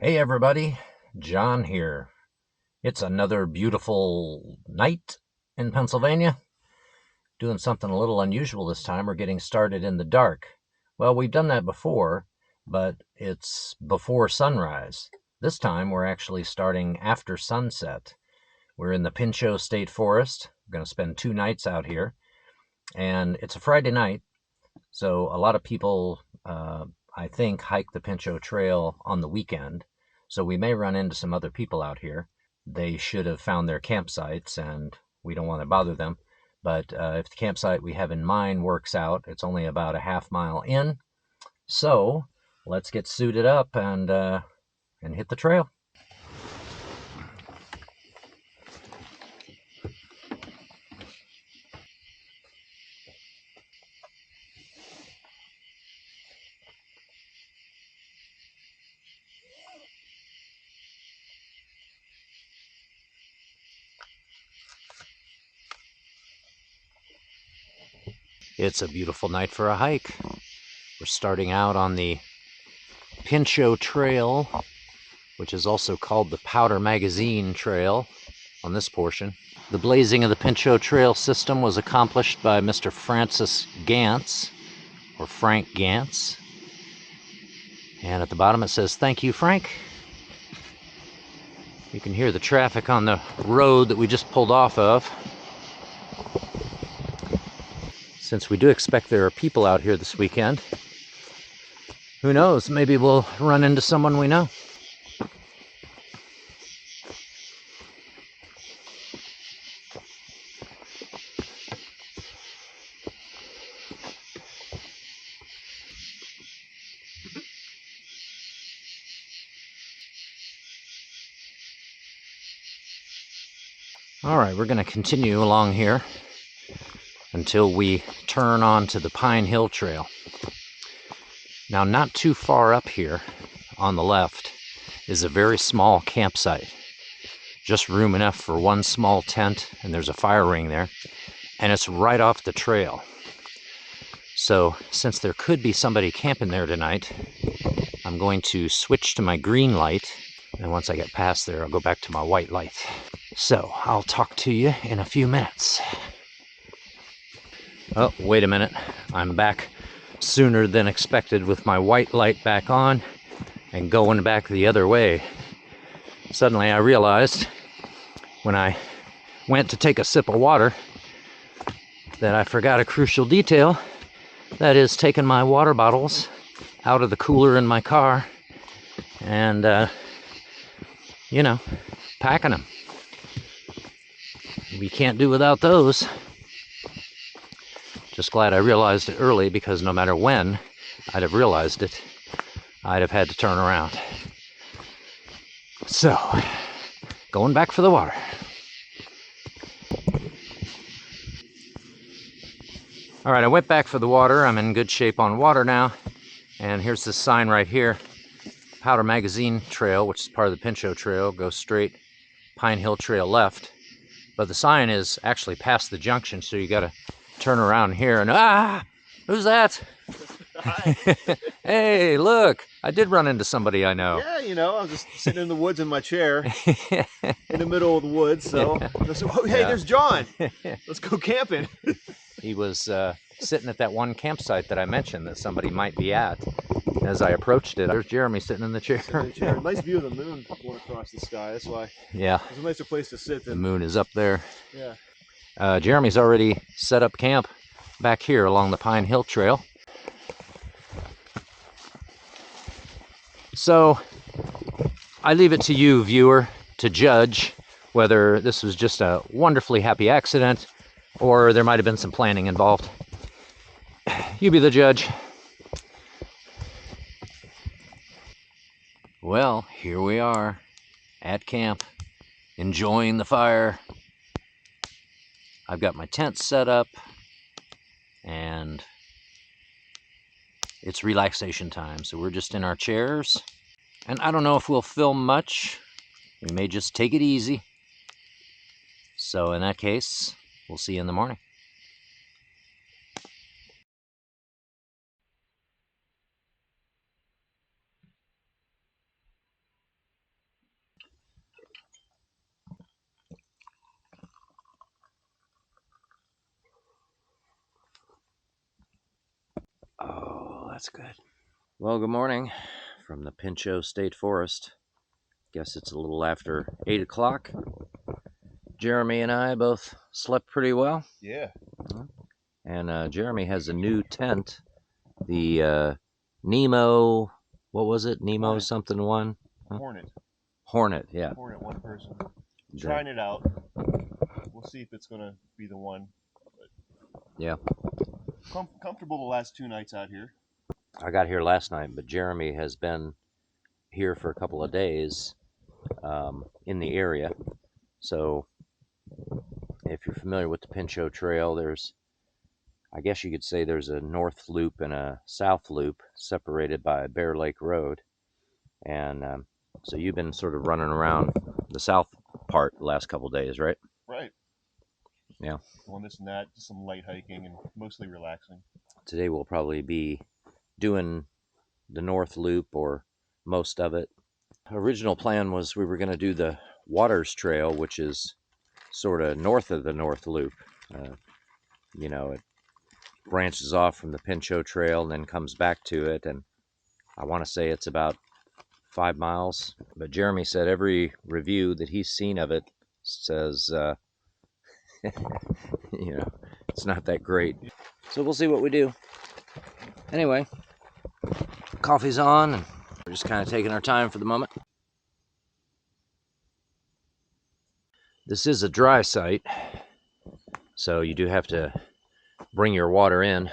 Hey everybody, John here. It's another beautiful night in Pennsylvania. Doing something a little unusual this time. We're getting started in the dark. Well, we've done that before, but it's before sunrise. This time we're actually starting after sunset. We're in the Pinchot State Forest. We're going to spend 2 nights out here. And it's a Friday night, so a lot of people, I think, hike the Pinchot Trail on the weekend. So we may run into some other people out here. They should have found their campsites, and we don't want to bother them. But if the campsite we have in mind works out, it's only about a half-mile in. So let's get suited up and hit the trail. It's a beautiful night for a hike. We're starting out on the Pinchot Trail, which is also called the Powder Magazine Trail on this portion. The blazing of the Pinchot Trail system was accomplished by Mr. Francis Gantz, or Frank Gantz. And at the bottom it says, "Thank you, Frank." You can hear the traffic on the road that we just pulled off of. Since we do expect there are people out here this weekend, who knows, maybe we'll run into someone we know. All right, we're going to continue along here until we turn onto the Pine Hill Trail. Now, not too far up here on the left is a very small campsite. Just room enough for one small tent, and there's a fire ring there, and it's right off the trail. So, since there could be somebody camping there tonight, I'm going to switch to my green light, and once I get past there, I'll go back to my white light. So, I'll talk to you in a few minutes. Oh, wait a minute. I'm back sooner than expected with my white light back on and going back the other way. Suddenly I realized when I went to take a sip of water that I forgot a crucial detail. That is taking my water bottles out of the cooler in my car and, packing them. We can't do without those. Just glad I realized it early, because no matter when I'd have realized it, I'd have had to turn around. So, going back for the water. All right, I went back for the water. I'm in good shape on water now. And here's this sign right here. Powder Magazine Trail, which is part of the Pinchot Trail, goes straight. Pine Hill Trail left. But the sign is actually past the junction, so you got to turn around here and who's that? Hi. Hey, look, I did run into somebody I know. Yeah, I was just sitting in the woods in my chair in the middle of the woods. So, hey, there's John. Let's go camping. He was sitting at that one campsite that I mentioned that somebody might be at. As I approached it, there's Jeremy sitting in the chair. Nice view of the moon going across the sky. That's why. Yeah. It's a nicer place to sit. The moon is up there. Yeah. Jeremy's already set up camp back here along the Pine Hill Trail. So I leave it to you, viewer, to judge whether this was just a wonderfully happy accident or there might have been some planning involved. You be the judge. Well, here we are at camp, enjoying the fire. I've got my tent set up, and it's relaxation time, so we're just in our chairs. And I don't know if we'll film much. We may just take it easy. So in that case, we'll see you in the morning. that's good. Well, good morning from the Pinchot State Forest. Guess it's a little after 8 o'clock. Jeremy and I both slept pretty well. Yeah. And Jeremy has a new tent, the Nemo, what was it? Nemo Hornet. something one? Huh? Hornet. Hornet, yeah. Hornet, one person. Trying it out. We'll see if it's going to be the one. But yeah. Comfortable the last 2 nights out here. I got here last night, but Jeremy has been here for a couple of days in the area. So if you're familiar with the Pinchot Trail, I guess you could say there's a north loop and a south loop separated by Bear Lake Road. And so you've been sort of running around the south part the last couple of days, right? Right. Yeah. Doing this and that, just some light hiking and mostly relaxing. Today we'll probably be doing the north loop or most of it. Original plan was we were going to do the Waters Trail, which is sort of north of the north loop. It branches off from the Pinchot Trail and then comes back to it, and I want to say it's about 5 miles, but Jeremy said every review that he's seen of it says it's not that great. So we'll see what we do. Anyway, coffee's on and we're just kind of taking our time for the moment. This is a dry site, so you do have to bring your water in,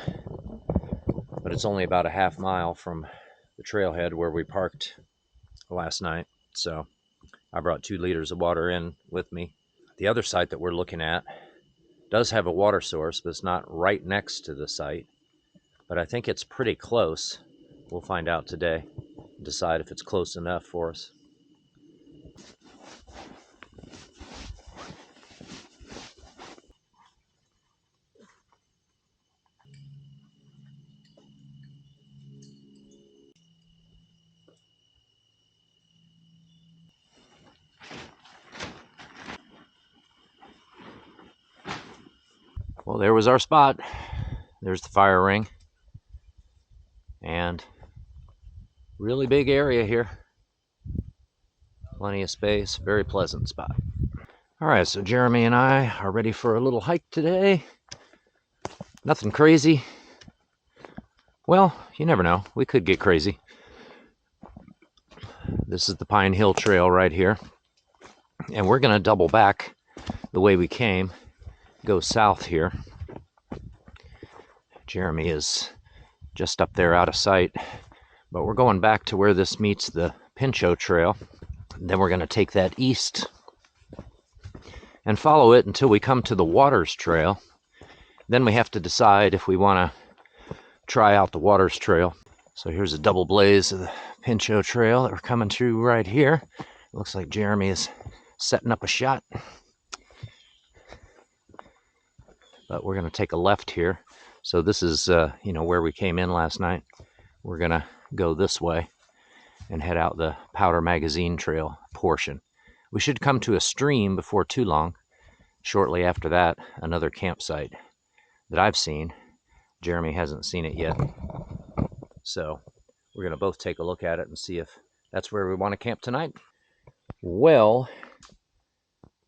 but it's only about a half mile from the trailhead where we parked last night, so I brought 2 liters of water in with me. The other site that we're looking at does have a water source, but it's not right next to the site, but I think it's pretty close. We'll find out today and decide if it's close enough for us. Well, there was our spot. There's the fire ring. And really big area here. Plenty of space, very pleasant spot. All right, so Jeremy and I are ready for a little hike today. Nothing crazy. Well, you never know. We could get crazy. This is the Pine Hill Trail right here. And we're going to double back the way we came, go south here. Jeremy is just up there out of sight, but we're going back to where this meets the Pinchot Trail. Then we're going to take that east and follow it until we come to the Waters Trail. Then we have to decide if we want to try out the Waters Trail. So here's a double blaze of the Pinchot Trail that we're coming through right here. Looks like Jeremy is setting up a shot. But we're going to take a left here. So this is, where we came in last night. We're going to go this way and head out the Powder Magazine Trail portion. We should come to a stream before too long. Shortly after that, another campsite that I've seen. Jeremy hasn't seen it yet. So we're going to both take a look at it and see if that's where we want to camp tonight. Well,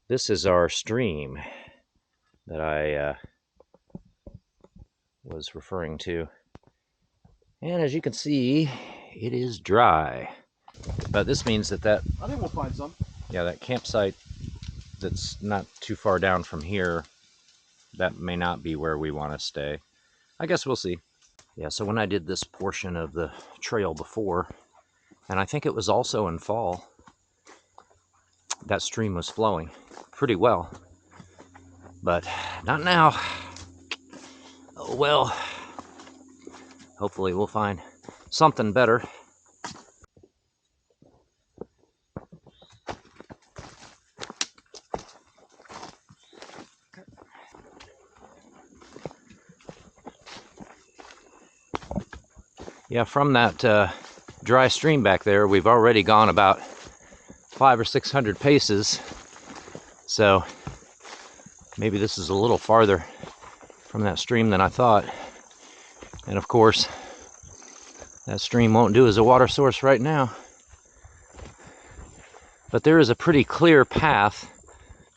this is our stream that I was referring to. And as you can see, it is dry. But this means that I think we'll find some. Yeah, that campsite that's not too far down from here, that may not be where we want to stay. I guess we'll see. Yeah, so when I did this portion of the trail before, and I think it was also in fall, that stream was flowing pretty well. But not now. Oh well. Hopefully we'll find something better. Yeah, from that dry stream back there, we've already gone about 500 or 600 paces. So maybe this is a little farther from that stream than I thought. And of course, That stream won't do as a water source right now. But there is a pretty clear path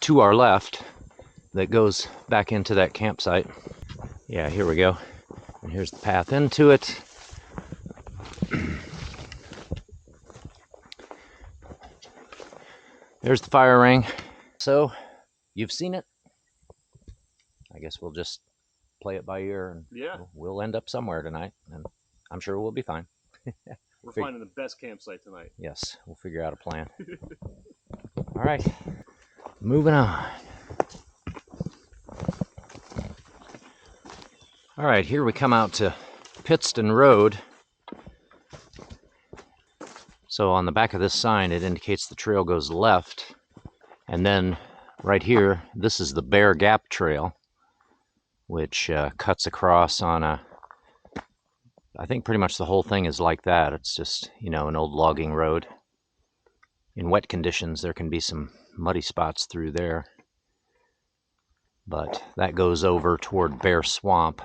to our left that goes back into that campsite. Yeah, here we go. And here's the path into it. There's the fire ring. So, you've seen it. I guess we'll just play it by ear, and yeah, we'll end up somewhere tonight, and I'm sure we'll be fine. We're finding the best campsite tonight. Yes, we'll figure out a plan. All right, moving on. All right, here we come out to Pittston Road. So on the back of this sign, it indicates the trail goes left. And then right here, this is the Bear Gap Trail, which cuts across on a, I think pretty much the whole thing is like that. It's just, you know, an old logging road. In wet conditions, there can be some muddy spots through there. But that goes over toward Bear Swamp.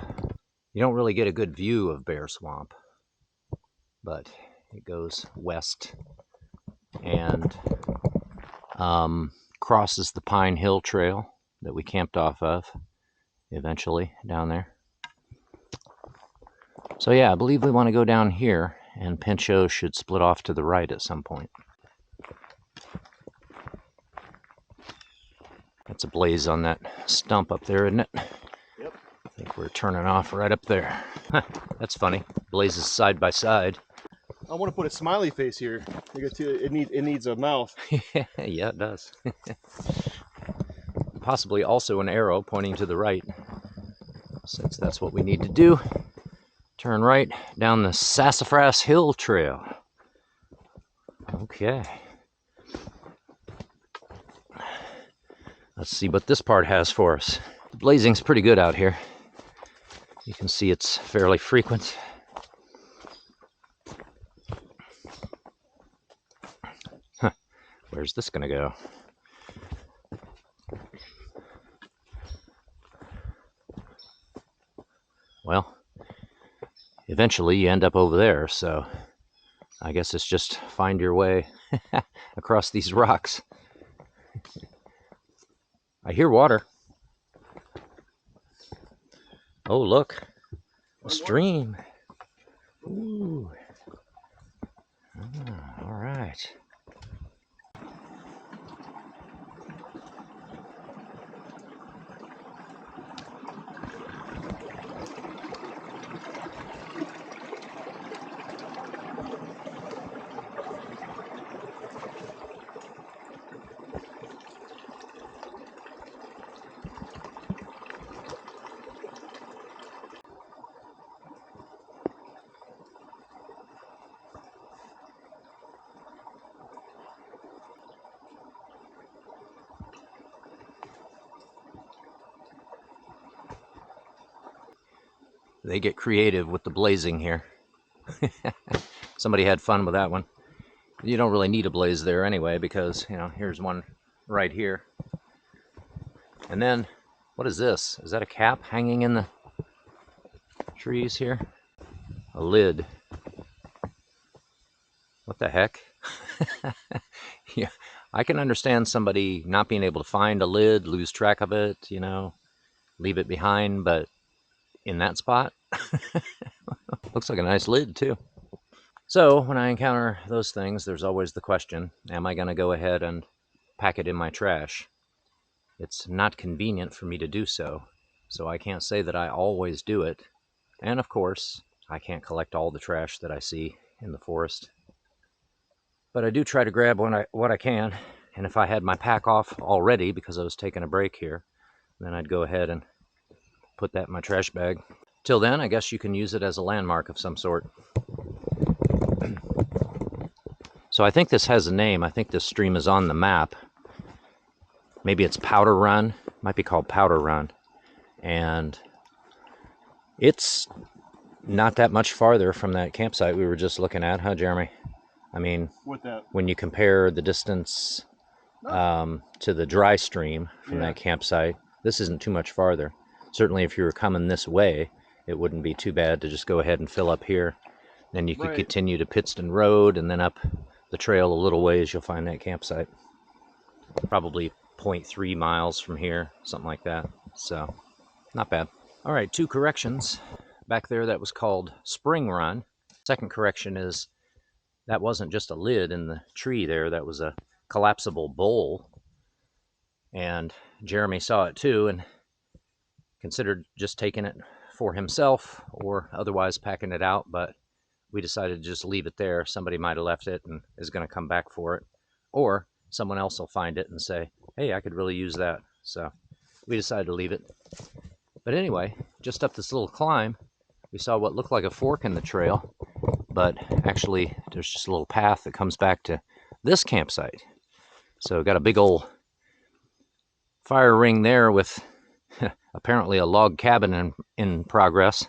You don't really get a good view of Bear Swamp, but it goes west and crosses the Pine Hill Trail that we camped off of eventually down there. So yeah, I believe we want to go down here, and Pinchot should split off to the right at some point. That's a blaze on that stump up there, isn't it? Yep. I think we're turning off right up there. Huh, that's funny. Blazes side by side. I want to put a smiley face here. It needs a mouth. Yeah, it does. Possibly also an arrow pointing to the right, since that's what we need to do. Turn right down the Sassafras Hill Trail. Okay. Let's see what this part has for us. The blazing's pretty good out here. You can see it's fairly frequent. Huh. Where's this gonna go? Well, eventually you end up over there, so I guess it's just find your way across these rocks. I hear water. Oh, look. A stream. Ooh. Ah, all right. They get creative with the blazing here. Somebody had fun with that one. You don't really need a blaze there anyway, because, you know, here's one right here. And then, what is this? Is that a cap hanging in the trees here? A lid. What the heck? Yeah, I can understand somebody not being able to find a lid, lose track of it, you know, leave it behind, but in that spot? Looks like a nice lid, too. So, when I encounter those things, there's always the question, am I going to go ahead and pack it in my trash? It's not convenient for me to do so, so I can't say that I always do it. And of course, I can't collect all the trash that I see in the forest. But I do try to grab what I can, and if I had my pack off already because I was taking a break here, then I'd go ahead and put that in my trash bag. Till then, I guess you can use it as a landmark of some sort. So I think this has a name. I think this stream is on the map. Maybe it's Powder Run. It might be called Powder Run. And it's not that much farther from that campsite we were just looking at, huh, Jeremy? I mean, when you compare the distance to the dry stream from that campsite, this isn't too much farther. Certainly if you were coming this way, it wouldn't be too bad to just go ahead and fill up here. Then you could continue to Pittston Road, and then up the trail a little ways, you'll find that campsite. Probably 0.3 miles from here, something like that. So, not bad. All right, 2 corrections. Back there, that was called Spring Run. Second correction is that wasn't just a lid in the tree there, that was a collapsible bowl. And Jeremy saw it too and considered just taking it for himself or otherwise packing it out, but we decided to just leave it there. Somebody might have left it and is going to come back for it, or someone else will find it and say, hey, I could really use that. So we decided to leave it. But anyway, just up this little climb, we saw what looked like a fork in the trail, but actually there's just a little path that comes back to this campsite. So got a big old fire ring there with apparently a log cabin in progress.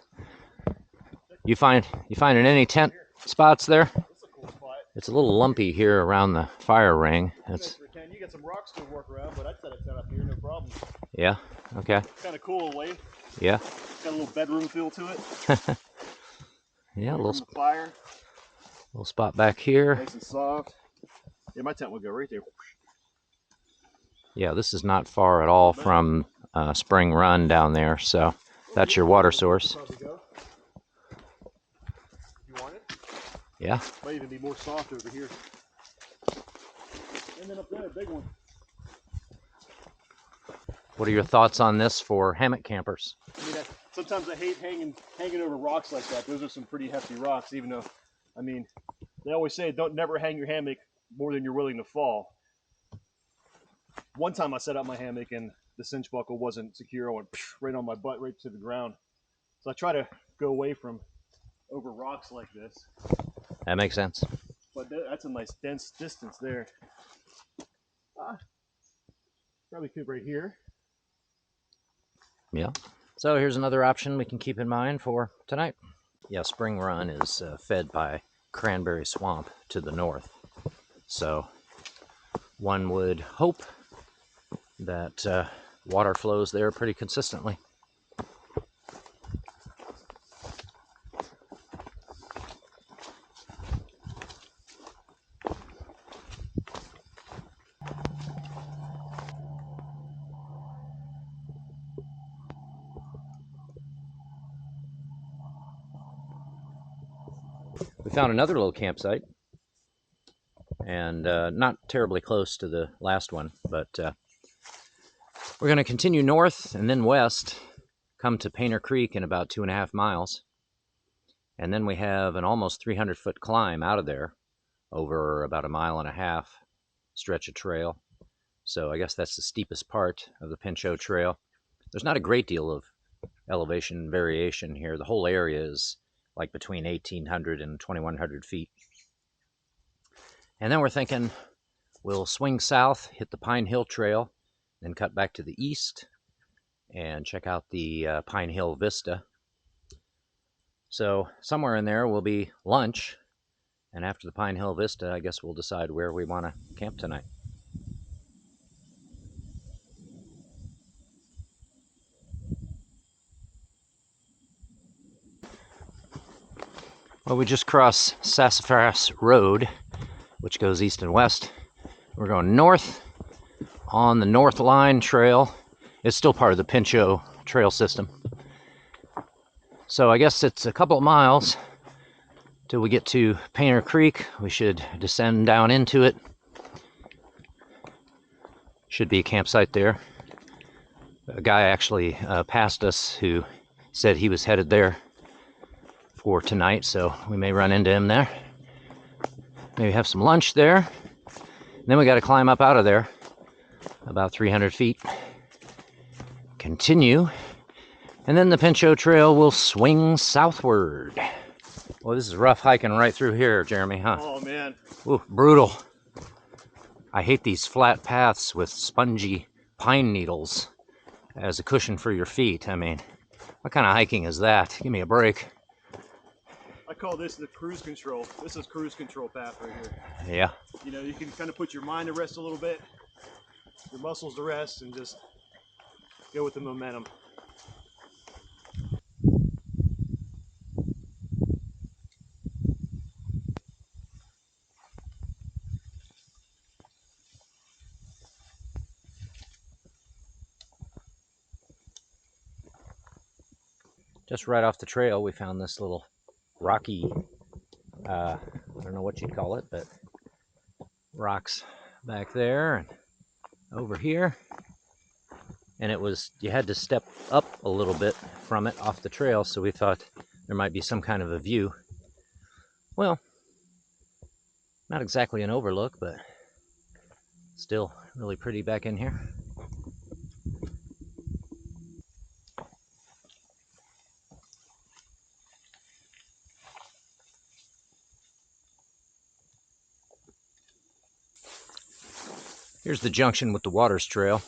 You finding any tent spots there? It's a little lumpy here around the fire ring. You got some rocks to work around, but I'd set a tent up here, no problem. Yeah, okay. Kind of cool away. Yeah. Got a little bedroom feel to it. Yeah, a little fire. Little spot back here. Nice and soft. Yeah, my tent would go right there. Yeah, this is not far at all from Spring Run down there, so that's your water source. You want it? Yeah. Might even be more soft over here. And then up there, a big one. What are your thoughts on this for hammock campers? I mean, sometimes I hate hanging over rocks like that. Those are some pretty hefty rocks, even though, I mean, they always say don't never hang your hammock more than you're willing to fall. One time I set up my hammock and the cinch buckle wasn't secure. I went right on my butt, right to the ground. So I try to go away from over rocks like this. That makes sense. But that's a nice dense distance there. Probably could right here. Yeah. So here's another option we can keep in mind for tonight. Yeah, Spring Run is fed by Cranberry Swamp to the north. So one would hope that water flows there pretty consistently. We found another little campsite, and not terribly close to the last one, but we're going to continue north and then west, come to Painter Creek in about 2.5 miles, and then we have an almost 300-foot climb out of there over about 1.5 miles stretch of trail. So I guess that's the steepest part of the Pinchot Trail. There's not a great deal of elevation variation here. The whole area is like between 1,800 and 2,100 feet. And then we're thinking we'll swing south, hit the Pine Hill Trail, then cut back to the east and check out the Pine Hill Vista. So somewhere in there will be lunch, and after the Pine Hill Vista, I guess we'll decide where we want to camp tonight. Well, we just crossed Sassafras Road, which goes east and west. We're going north on the North Line Trail. It's still part of the Pinchot Trail system. So I guess it's a couple of miles till we get to Painter Creek. We should descend down into it. Should be a campsite there. A guy actually passed us who said he was headed there for tonight, so we may run into him there. Maybe have some lunch there. And then we got to climb up out of there about 300 feet. Continue. And then the Pinchot Trail will swing southward. Well, this is rough hiking right through here, Jeremy, huh? Oh, man. Ooh, brutal. I hate these flat paths with spongy pine needles as a cushion for your feet. I mean, what kind of hiking is that? Give me a break. I call this the cruise control. This is cruise control path right here. Yeah. You know, you can kind of put your mind to rest a little bit, your muscles to rest, and just go with the momentum. just right off the trail, we found this little rocky, I don't know what you'd call it, but rocks back there and over here. And it was, you had to step up a little bit from it off the trail, so we thought there might be some kind of a view. Well, not exactly an overlook, but still really pretty back in here. Here's the junction with the Waters Trail.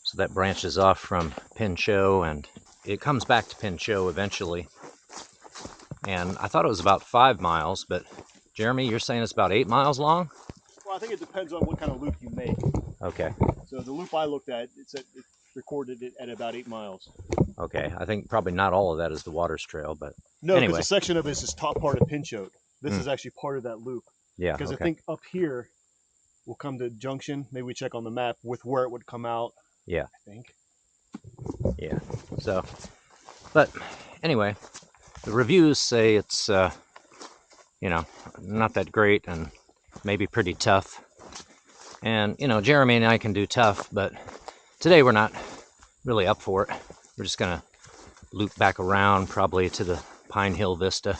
So that branches off from Pinchot, and it comes back to Pinchot eventually. And I thought it was about 5 miles, but Jeremy, you're saying it's about 8 miles long? Well, I think it depends on what kind of loop you make. Okay. So the loop I looked at, it recorded it at about 8 miles. Okay, I think probably not all of that is the Waters Trail, but no, anyway. Because a section of it is this top part of Pinchot. This is actually part of that loop. Yeah. Because I think up here we'll come to junction. Maybe we check on the map with where it would come out. Yeah. I think. Yeah. So, but anyway, the reviews say it's, you know, not that great and maybe pretty tough. And, you know, Jeremy and I can do tough, but today we're not really up for it. We're just going to loop back around probably to the Pine Hill Vista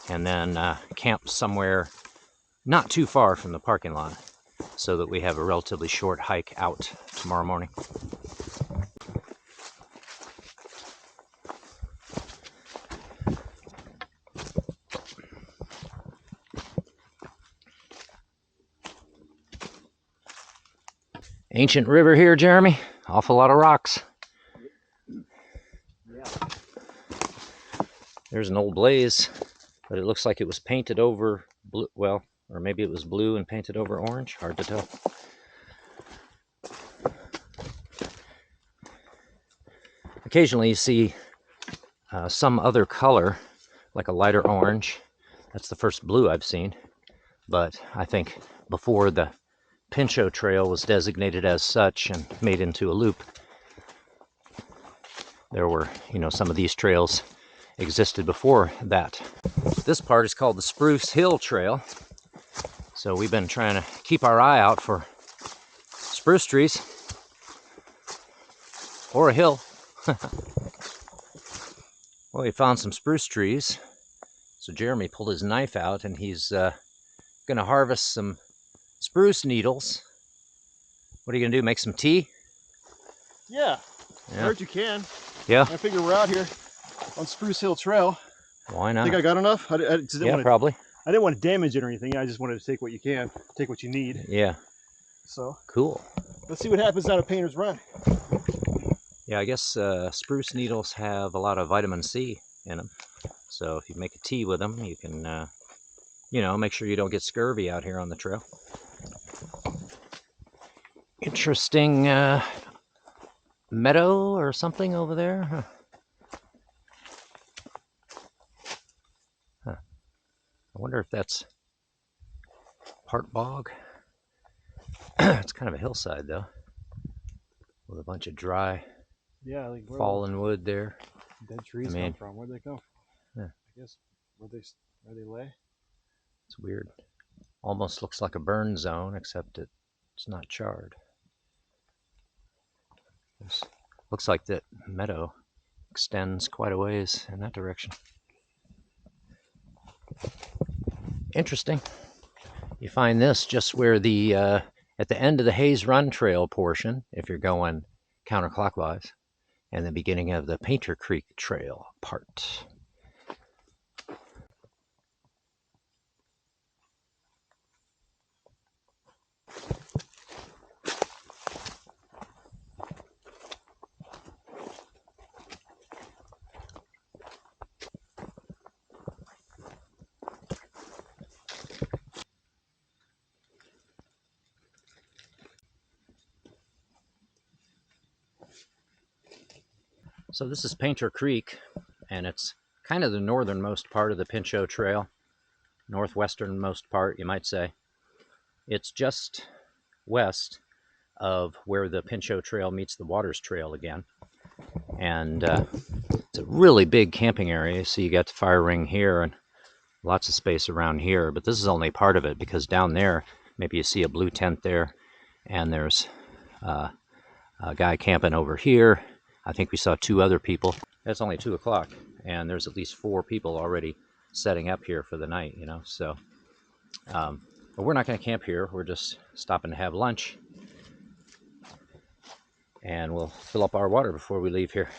and then camp somewhere not too far from the parking lot so that we have a relatively short hike out tomorrow morning. Ancient river here, Jeremy. Awful lot of rocks. Yeah. There's an old blaze, but it looks like it was painted over blue. Well, or maybe it was blue and painted over orange. Hard to tell. Occasionally you see some other color, like a lighter orange. That's the first blue I've seen. But I think before the Pinchot Trail was designated as such and made into a loop, there were, you know, some of these trails existed before that. This part is called the Spruce Hill Trail. So we've been trying to keep our eye out for spruce trees or a hill. Well, we found some spruce trees. So Jeremy pulled his knife out and he's going to harvest some spruce needles. What are you going to do, make some tea? Yeah. I heard you can. Yeah. I figure we're out here on Spruce Hill Trail. Why not? Think I got enough? Probably. I didn't want to damage it or anything. I just wanted to take what you can, take what you need. Yeah. So cool. Let's see what happens down at Painter's Run. Yeah, I guess spruce needles have a lot of vitamin C in them. So if you make a tea with them, you can, you know, make sure you don't get scurvy out here on the trail. Interesting meadow or something over there. Huh. I wonder if that's part bog. It's kind of a hillside though, with a bunch of dry, like fallen wood there. Dead trees come from? Where'd they come? Yeah. I guess where they lay. It's weird. Almost looks like a burn zone, except it's not charred. Looks like that meadow extends quite a ways in that direction. Interesting. You find this just where the at the end of the Hayes Run Trail portion, if you're going counterclockwise, and the beginning of the Painter Creek Trail part. So this is Painter Creek, and it's kind of the northernmost part of the Pinchot Trail, northwesternmost part, you might say. It's just west of where the Pinchot Trail meets the Waters Trail again. And it's a really big camping area. So you got the fire ring here and lots of space around here. But this is only part of it, because down there, maybe you see a blue tent there, and there's a guy camping over here. I think we saw 2 other people. It's only 2 o'clock, and there's at least 4 people already setting up here for the night, you know. So, but we're not going to camp here. We're just stopping to have lunch, and we'll fill up our water before we leave here.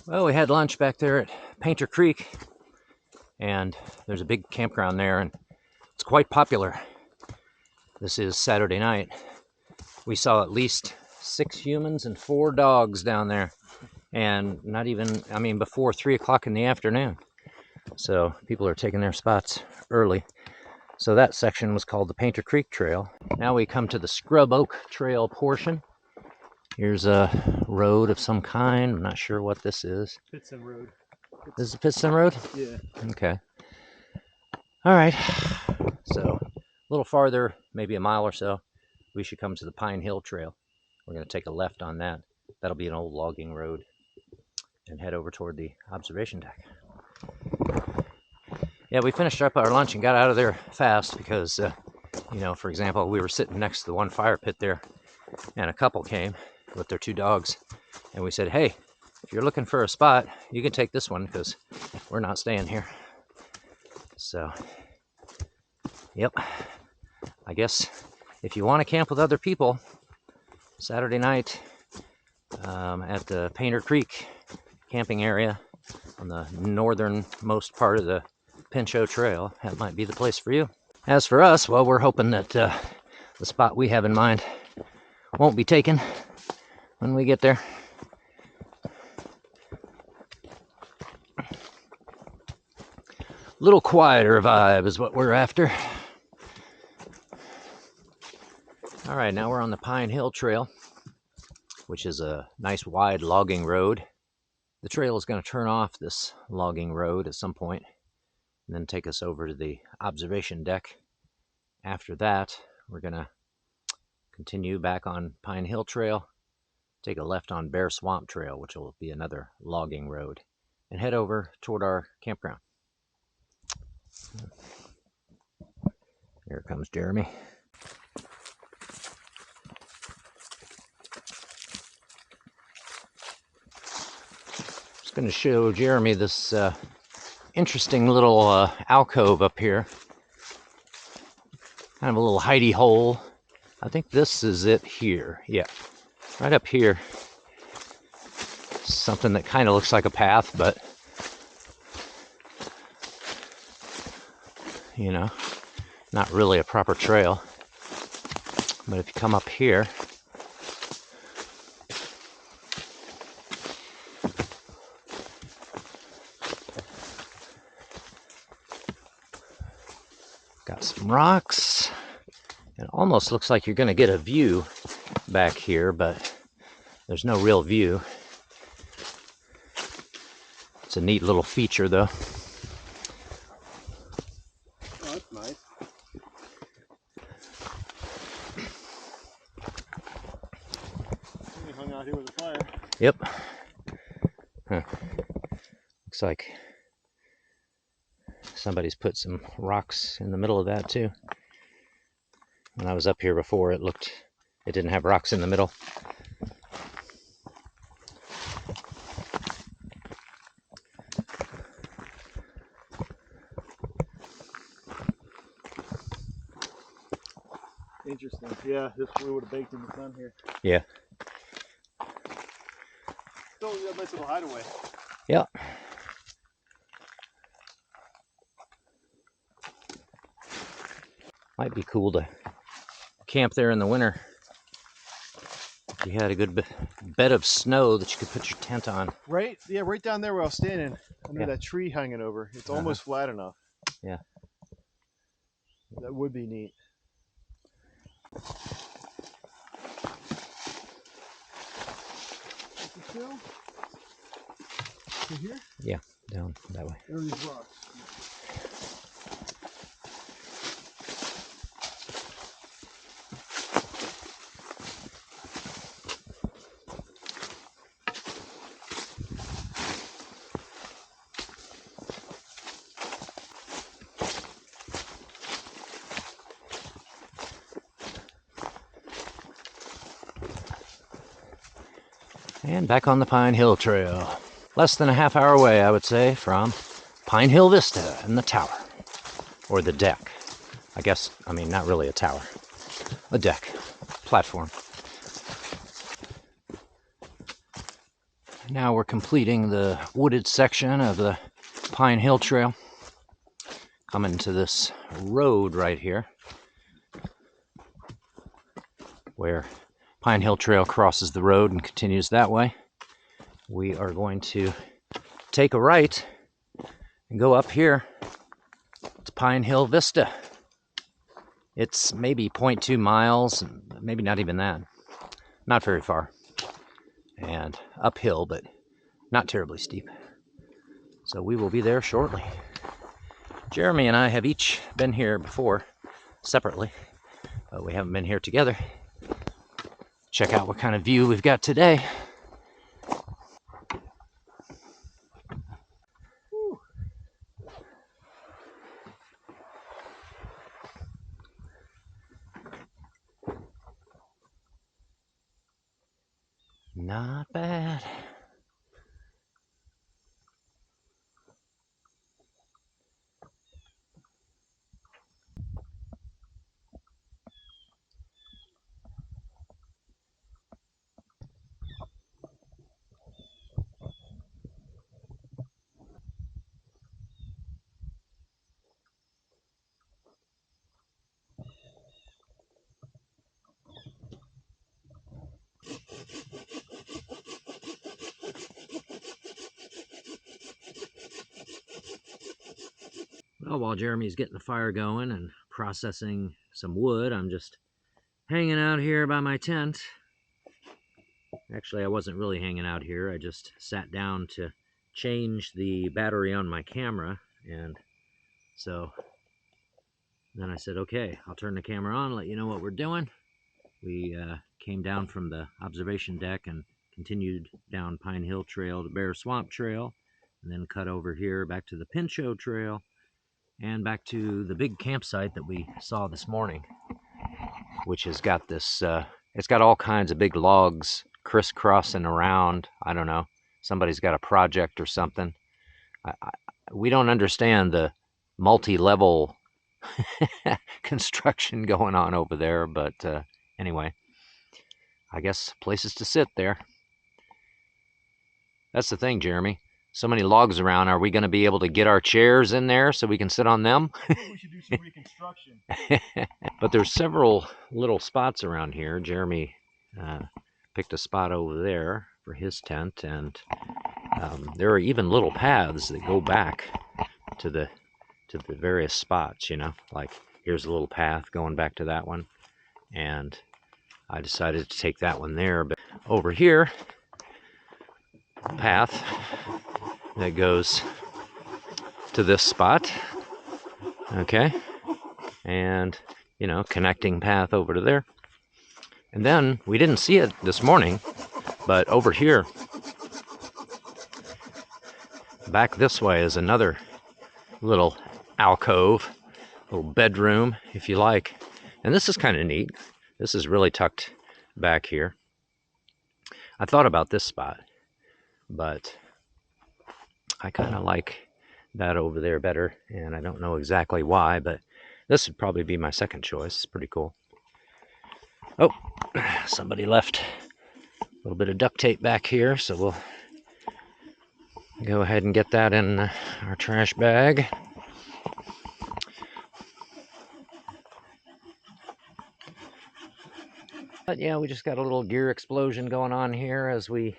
Well, we had lunch back there at Painter Creek, and there's a big campground there, and it's quite popular. This is Saturday night. We saw at least 6 humans and 4 dogs down there, and not even, I mean, before 3 o'clock in the afternoon. So people are taking their spots early. So that section was called the Painter Creek Trail. Now we come to the Scrub Oak Trail portion. Here's a road of some kind. I'm not sure what this is. Pitson Road. This is a Pitson Road? Yeah. Okay. All right. So a little farther, maybe a mile or so, we should come to the Pine Hill Trail. We're going to take a left on that. That'll be an old logging road, and head over toward the observation deck. Yeah, we finished up our lunch and got out of there fast because, you know, for example, we were sitting next to the one fire pit there, and a couple came with their 2 dogs, and we said, hey, if you're looking for a spot, you can take this one because we're not staying here. So, yep, I guess if you want to camp with other people, Saturday night at the Painter Creek camping area on the northernmost part of the Pinchot Trail, that might be the place for you. As for us, well, we're hoping that the spot we have in mind won't be taken when we get there. Little quieter vibe is what we're after. All right, now we're on the Pine Hill Trail, which is a nice wide logging road. The trail is going to turn off this logging road at some point and then take us over to the observation deck. After that, we're going to continue back on Pine Hill Trail, take a left on Bear Swamp Trail, which will be another logging road, and head over toward our campground. Here comes Jeremy. Just going to show Jeremy this interesting little alcove up here. Kind of a little hidey hole. I think this is it here. Yeah, right up here. Something that kind of looks like a path, but you know, not really a proper trail. But if you come up here, got some rocks. It almost looks like you're going to get a view back here, but there's no real view. It's a neat little feature, though. Oh, that's nice. We hung out here with a fire. Yep. Huh. Looks like somebody's put some rocks in the middle of that, too. When I was up here before, it didn't have rocks in the middle. Interesting. Yeah, this we would have baked in the sun here. Yeah. Oh, we got a nice little hideaway. Yeah. Might be cool to camp there in the winter. If you had a good bed of snow that you could put your tent on. Right? Yeah, right down there where I was standing, under Yeah. that tree hanging over. It's almost flat enough. Yeah. That would be neat. trail? To here? Yeah, down that way. There are these rocks. And back on the Pine Hill Trail. Less than a half hour away, I would say, from Pine Hill Vista and the tower. Or the deck. I guess, I mean, not really a tower. A deck. Platform. Now we're completing the wooded section of the Pine Hill Trail. Coming to this road right here, where Pine Hill Trail crosses the road and continues that way. We are going to take a right and go up here to Pine Hill Vista. It's maybe 0.2 miles, maybe not even that. Not very far. And uphill, but not terribly steep. So we will be there shortly. Jeremy and I have each been here before, separately, but we haven't been here together. Check out what kind of view we've got today. Whew. Not bad. Well, while Jeremy's getting the fire going and processing some wood, I'm just hanging out here by my tent. Actually, I wasn't really hanging out here. I just sat down to change the battery on my camera. And so then I said, okay, I'll turn the camera on, let you know what we're doing. We came down from the observation deck and continued down Pine Hill Trail to Bear Swamp Trail, and then cut over here back to the Pinchot Trail, and back to the big campsite that we saw this morning, which has got this, it's got all kinds of big logs crisscrossing around. I don't know. Somebody's got a project or something. We don't understand the multi-level construction going on over there, but anyway, I guess places to sit there. That's the thing, Jeremy. So many logs around. Are we going to be able to get our chairs in there so we can sit on them? I think we should do some reconstruction. But there's several little spots around here. Jeremy picked a spot over there for his tent, and there are even little paths that go back to the various spots, you know, like here's a little path going back to that one, and I decided to take that one there. But over here, path that goes to this spot, okay, and you know, connecting path over to there. And then we didn't see it this morning, but over here back this way is another little alcove, little bedroom, if you like. And this is kind of neat. This is really tucked back here. I thought about this spot, but I kind of like that over there better, and I don't know exactly why, but this would probably be my second choice. It's pretty cool. Oh, somebody left a little bit of duct tape back here, so we'll go ahead and get that in our trash bag. But yeah, we just got a little gear explosion going on here as we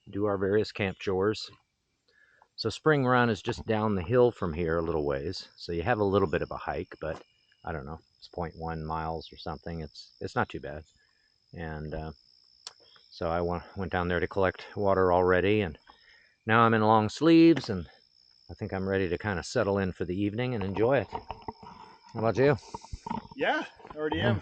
do our various camp chores. So Spring Run is just down the hill from here a little ways, so you have a little bit of a hike, but I don't know, it's 0.1 miles or something. It's not too bad. And So I went down there to collect water already, and now I'm in long sleeves, and I think I'm ready to kind of settle in for the evening and enjoy it. How about you? Yeah, I already am.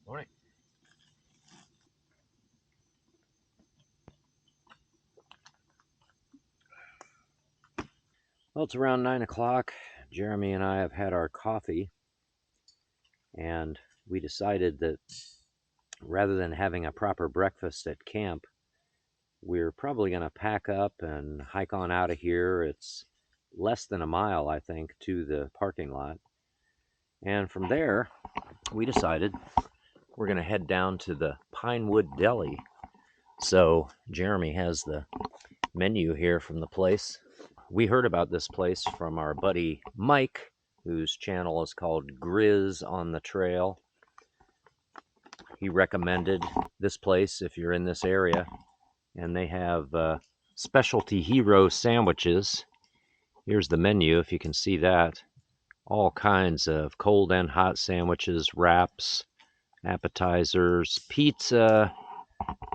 Morning. Well, it's around 9 o'clock. Jeremy and I have had our coffee, and we decided that rather than having a proper breakfast at camp, we're probably going to pack up and hike on out of here. It's less than a mile, I think, to the parking lot. And from there, we decided we're going to head down to the Pinewood Deli. So Jeremy has the menu here from the place. We heard about this place from our buddy Mike, whose channel is called Grizz on the Trail. He recommended this place if you're in this area, and they have specialty hero sandwiches. Here's the menu, if you can see that. All kinds of cold and hot sandwiches, wraps, appetizers, pizza.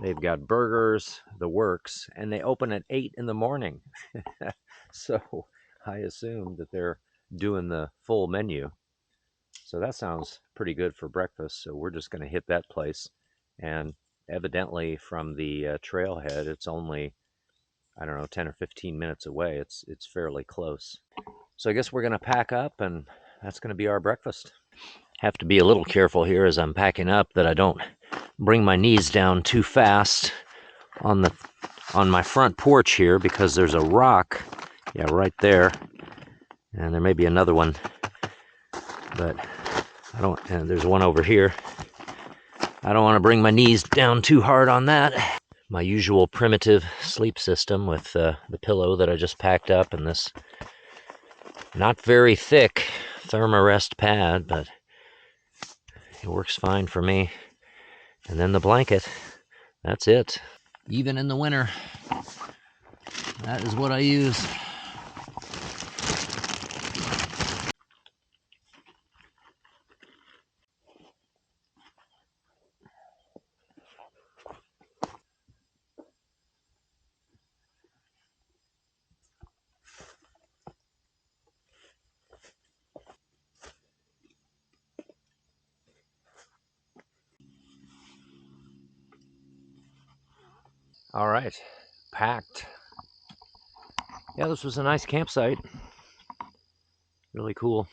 They've got burgers, the works, and they open at 8 in the morning. So I assume that they're doing the full menu. So that sounds pretty good for breakfast. So we're just going to hit that place. And evidently from the trailhead, it's only, I don't know, 10 or 15 minutes away. It's fairly close. So I guess we're going to pack up, and that's going to be our breakfast. Have to be a little careful here as I'm packing up that I don't bring my knees down too fast on my front porch here, because there's a rock, yeah, right there, and there may be another one, but I don't. And there's one over here. I don't want to bring my knees down too hard on that. My usual primitive sleep system with the pillow that I just packed up and this not very thick Thermarest pad, but it works fine for me. And then the blanket. That's it. Even in the winter, that is what I use. All right, packed. Yeah, this was a nice campsite. Really cool.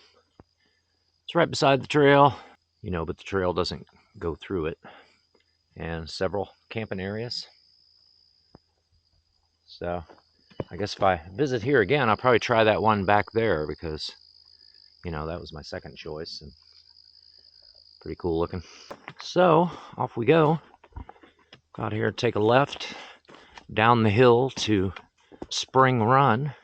It's right beside the trail, but the trail doesn't go through it. And several camping areas. So I guess if I visit here again, I'll probably try that one back there because, that was my second choice and pretty cool looking. So off we go. Out here, take a left down the hill to Spring Run.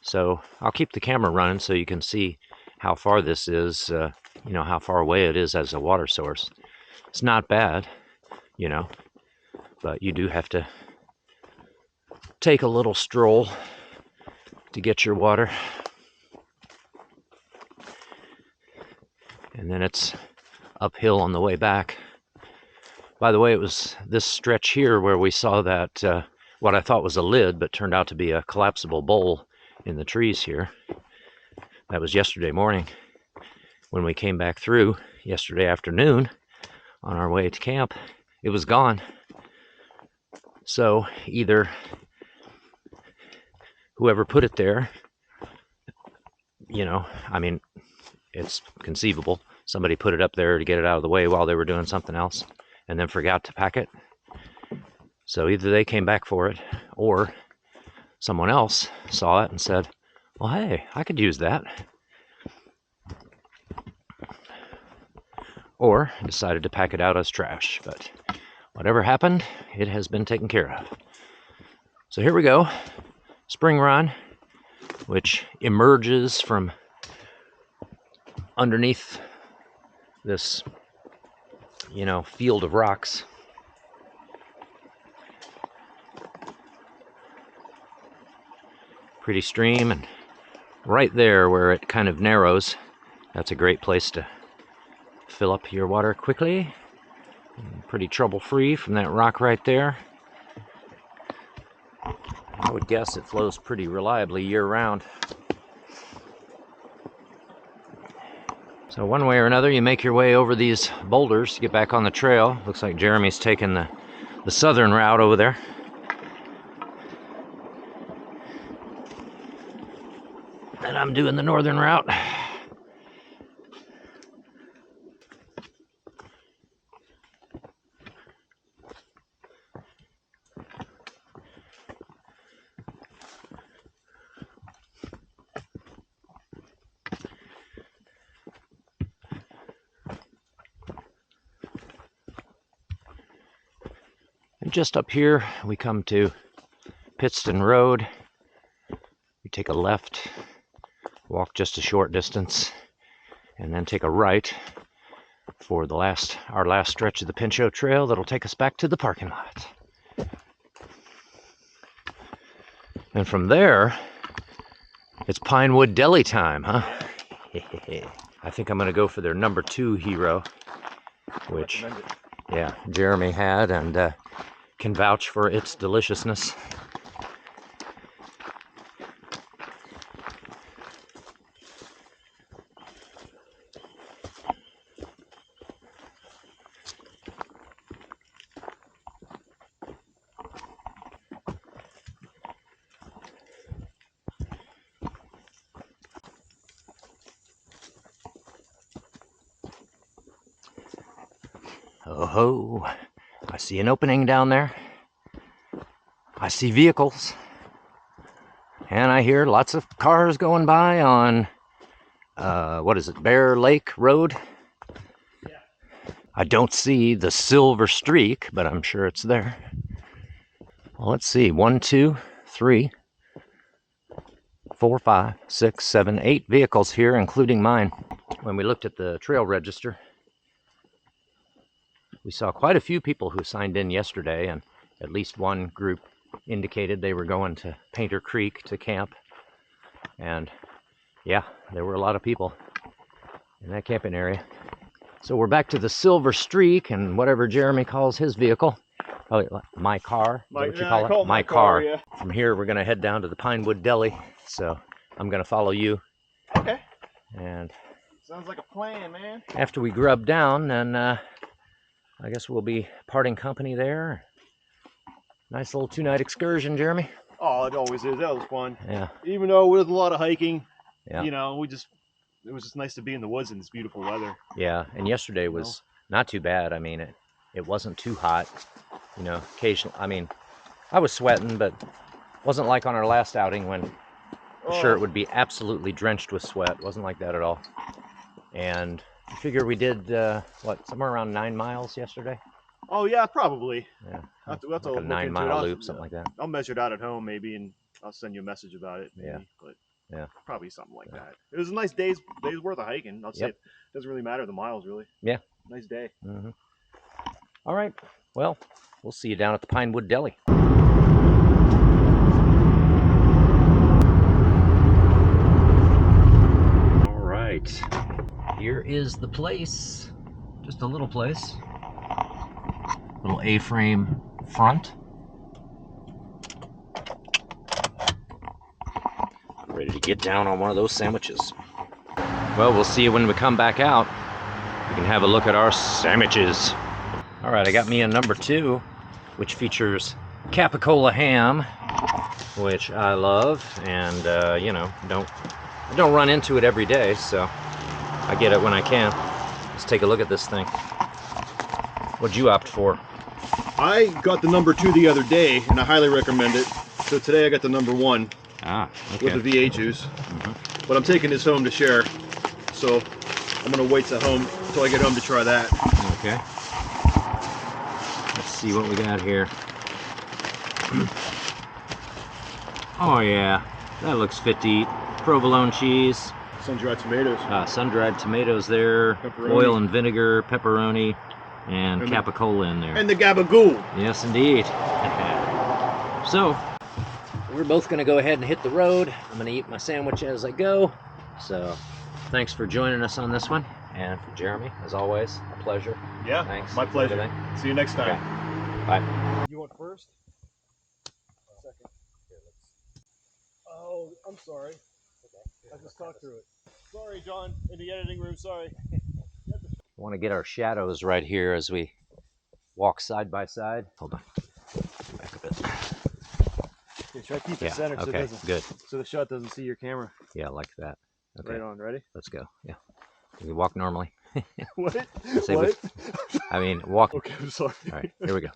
So I'll keep the camera running so you can see how far this is, you know, how far away it is as a water source. It's not bad, you know, but you do have to take a little stroll to get your water. And then it's uphill on the way back. By the way, it was this stretch here where we saw that, what I thought was a lid, but turned out to be a collapsible bowl in the trees here. That was yesterday morning. When we came back through yesterday afternoon on our way to camp, it was gone. So either whoever put it there, you know, I mean, it's conceivable. Somebody put it up there to get it out of the way while they were doing something else and then forgot to pack it. So either they came back for it or someone else saw it and said, well, hey, I could use that. Or decided to pack it out as trash. But whatever happened, it has been taken care of. So here we go. Spring run, which emerges from underneath this, you know, field of rocks. Pretty stream, and right there where it kind of narrows, that's a great place to fill up your water quickly. Pretty trouble-free from that rock right there. I would guess it flows pretty reliably year-round. So one way or another, you make your way over these boulders to get back on the trail. Looks like Jeremy's taking the southern route over there. And I'm doing the northern route. And just up here, we come to Pittston Road. We take a left, walk just a short distance, and then take a right for our last stretch of the Pinchot Trail that'll take us back to the parking lot. And from there, it's Pinewood Deli time, huh? I think I'm going to go for their number 2 hero, which, yeah, Jeremy had and can vouch for its deliciousness. Oh ho, I see an opening down there. I see vehicles. And I hear lots of cars going by on, what is it, Bear Lake Road? Yeah. I don't see the silver streak, but I'm sure it's there. Well, let's see, 1, 2, 3, 4, 5, 6, 7, 8 vehicles here, including mine. When we looked at the trail register, we saw quite a few people who signed in yesterday, and at least one group indicated they were going to Painter Creek to camp. And yeah, there were a lot of people in that camping area. So we're back to the silver streak and whatever Jeremy calls his vehicle. Probably my car. Is that what you call it? My car. Yeah. From here, we're going to head down to the Pinewood Deli. So I'm going to follow you. Okay. And sounds like a plan, man. After we grub down, then I guess we'll be parting company there. Nice little 2-night excursion, Jeremy. Oh, it always is. That was fun. Yeah. Even though it was a lot of hiking, yeah. You know, it was just nice to be in the woods in this beautiful weather. Yeah, and yesterday was not too bad. I mean, it wasn't too hot. You know, occasionally, I mean, I was sweating, but it wasn't like on our last outing when the shirt would be absolutely drenched with sweat. It wasn't like that at all. And I figure we did, somewhere around 9 miles yesterday? Oh, yeah, probably. Yeah, that's like a 9-mile loop, something like that. I'll measure it out at home maybe, and I'll send you a message about it. Maybe. Yeah. But Yeah. Probably something like that. It was a nice day's worth of hiking. I'll say it doesn't really matter the miles, really. Yeah. Nice day. Mm-hmm. All right. Well, we'll see you down at the Pinewood Deli. All right. Here is the place. Just a little place. Little A-frame front. Ready to get down on one of those sandwiches. Well, we'll see you when we come back out. We can have a look at our sandwiches. All right, I got me a number 2, which features capicola ham, which I love, and you know, I don't run into it every day, so I get it when I can. Let's take a look at this thing. What'd you opt for? I got the number 2 the other day, and I highly recommend it. So today I got the number 1 Okay. with the V8 juice. But I'm taking this home to share, so I'm gonna wait till I get home to try that. Okay. Let's see what we got here. Oh yeah, that looks fit to eat. Provolone cheese. Sun-dried tomatoes. Sun-dried tomatoes there. Pepperoni. Oil and vinegar, pepperoni, and capicola in there. And the gabagool. Yes, indeed. So, we're both going to go ahead and hit the road. I'm going to eat my sandwich as I go. So, thanks for joining us on this one. And for Jeremy, as always, a pleasure. Yeah, thanks. my pleasure. See you next time. Okay. Bye. You want first? Second. Oh, I'm sorry. I just talked through it. Sorry, John, in the editing room, sorry. I want to get our shadows right here as we walk side by side. Hold on. Back a bit. Okay, try to keep it centered so it doesn't, good. so the shot doesn't see your camera. Yeah, like that. Okay. Right on, ready? Let's go. Yeah. We walk normally. What? Say what? I mean, walk. Okay, I'm sorry. All right, here we go.